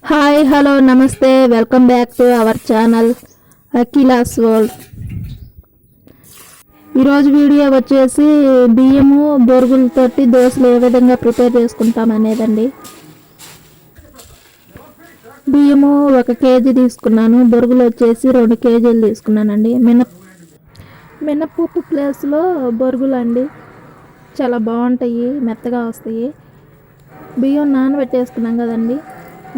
Hi hello నమస్తే welcome back to our channel Akhila's world. ఈరోజు video వచ్చేసి బియ్యము బొరుగులతోటి దోశలు ఏ విధంగా ప్రిపేర్ చేసుకుంటాం అనేదండి. బియ్యము 1 కేజీ తీసుకున్నాను, బొరుగులు వచ్చేసి 2 కేజీలు తీసుకున్నానండి. మినప్పప్పు ప్లేస్లో బొరుగులు అండి, చాలా బాగుంటాయి, మెత్తగా వస్తాయి. బియ్యం నానబెట్టేసుకున్నాం కదండి,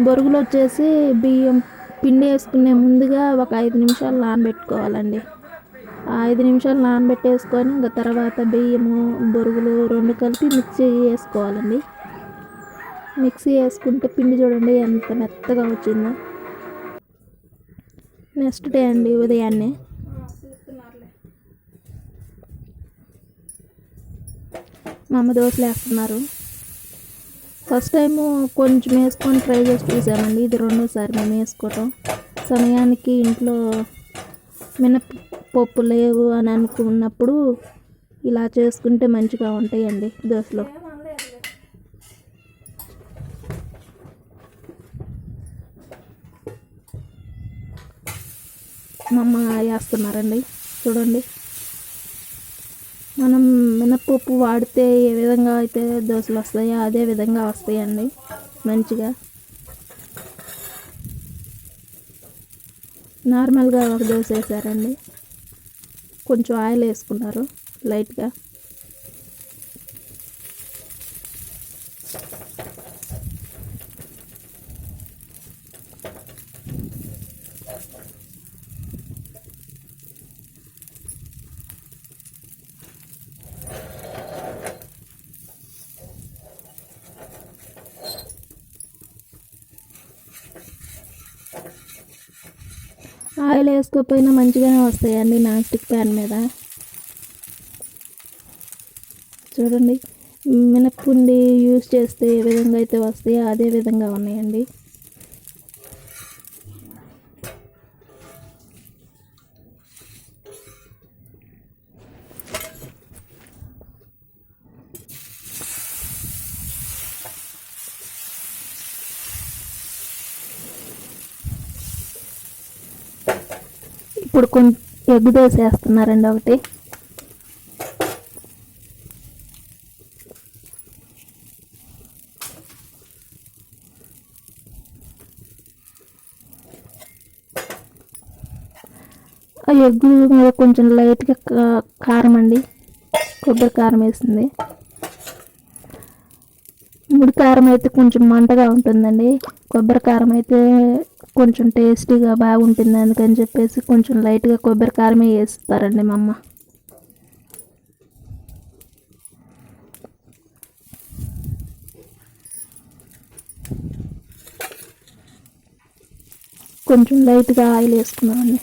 బొరుగులు వచ్చేసి బియ్యం పిండి వేసుకునే ముందుగా ఒక 5 నిమిషాలు నానబెట్టుకోవాలండి. ఆ 5 నిమిషాలు నానబెట్టేసుకొని ఇంకా తర్వాత బియ్యము బొరుగులు 2 కలిపి మిక్సీ వేసుకోవాలండి. మిక్సీ వేసుకుంటే పిండి చూడండి ఎంత మెత్తగా వచ్చిందో. నెక్స్ట్ డే అండి ఉదయాన్నే మా అమ్మ దోశలు వేస్తున్నారు. ఫస్ట్ టైము కొంచెం వేసుకొని ట్రై చేసి చూసామండి, ఇది 2వ సారి మేము వేసుకోవటం. సమయానికి ఇంట్లో మినపప్పు లేవు అని అనుకున్నప్పుడు ఇలా చేసుకుంటే మంచిగా ఉంటాయండి దోశలు. మా అమ్మ వేస్తున్నారండి చూడండి. మనం మినప్పప్పు వాడితే ఏ విధంగా అయితే దోశలు వస్తాయో అదే విధంగా వస్తాయండి మంచిగా. నార్మల్గా ఒక దోశ వేసారండి, కొంచెం ఆయిల్ వేసుకున్నారు లైట్గా. ఆయిల్ వేసుకోకపోయినా మంచిగానే వస్తాయండి నాన్ స్టిక్ ప్యాన్ మీద. చూడండి మినప్పిండి యూస్ చేస్తే ఏ విధంగా అయితే వస్తాయో అదే విధంగా ఉన్నాయండి. ఇప్పుడు కొంచెం ఎగ్ దోశ వేస్తున్నారండి ఒకటి. ఆ ఎగ్ మీద కొంచెం లైట్గా కారం అండి, కొబ్బరి కారం వేసింది. ముడి కారం అయితే కొంచెం మంటగా ఉంటుందండి, కొబ్బరి కారం అయితే కొంచెం టేస్టీగా బాగుంటుంది. అందుకని చెప్పేసి కొంచెం లైట్గా కొబ్బరి కారమే వేస్తారండి మా అమ్మ. కొంచెం లైట్గా ఆయిల్ వేసుకున్నామండి.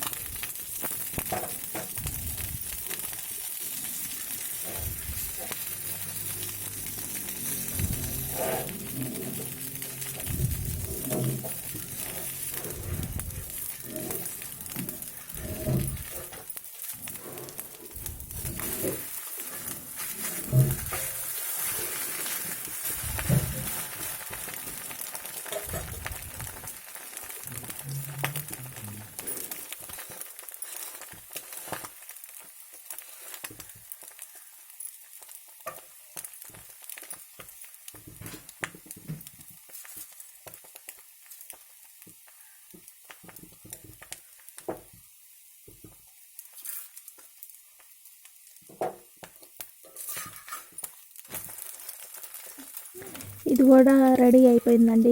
ఇది కూడా రెడీ అయిపోయిందండి,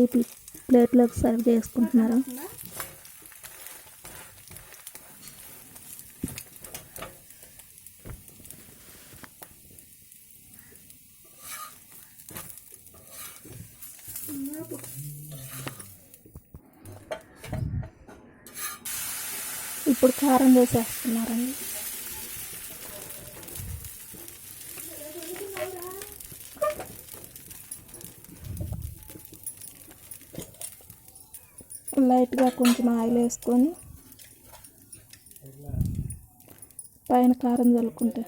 ప్లేట్లోకి సర్వ్ చేసుకుంటున్నారు. ఇప్పుడు కారం వేసేస్తున్నారండి. లైట్గా కొంచెం ఆయిల్ వేసుకొని పైన కారం చల్లుకుంటే,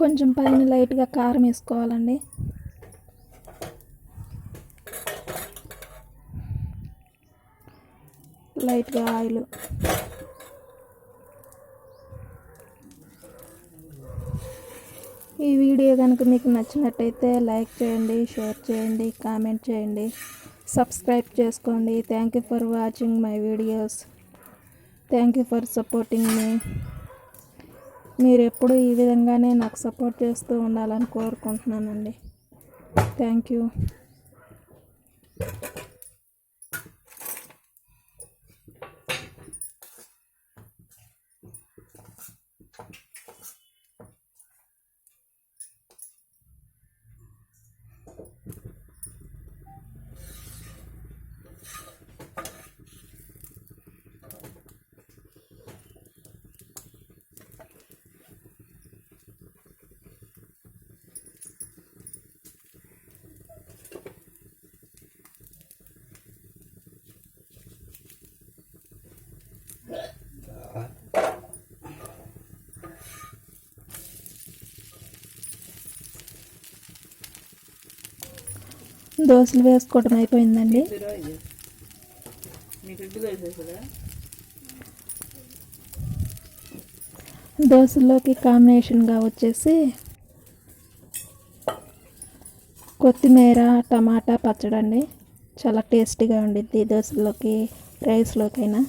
కొంచెం పైన లైట్గా కారం వేసుకోవాలండి. లైట్గా ఆయిల్. ఈ వీడియో కనుక మీకు నచ్చినట్టయితే లైక్ చేయండి, షేర్ చేయండి, కామెంట్ చేయండి, సబ్స్క్రైబ్ చేసుకోండి. Thank you for watching my videos. Thank you for supporting మీ. మీరు ఎప్పుడు ఈ విధంగానే నాకు సపోర్ట్ చేస్తూ ఉండాలని కోరుకుంటున్నానండి. Thank you. దోశలు వేసుకోవటం అయిపోయిందండి. దోశల్లోకి కాంబినేషన్గా వచ్చేసి కొత్తిమీర టమాటా పచ్చడి అండి. చాలా టేస్టీగా ఉండిద్ది దోశల్లోకి, రైస్లోకైనా.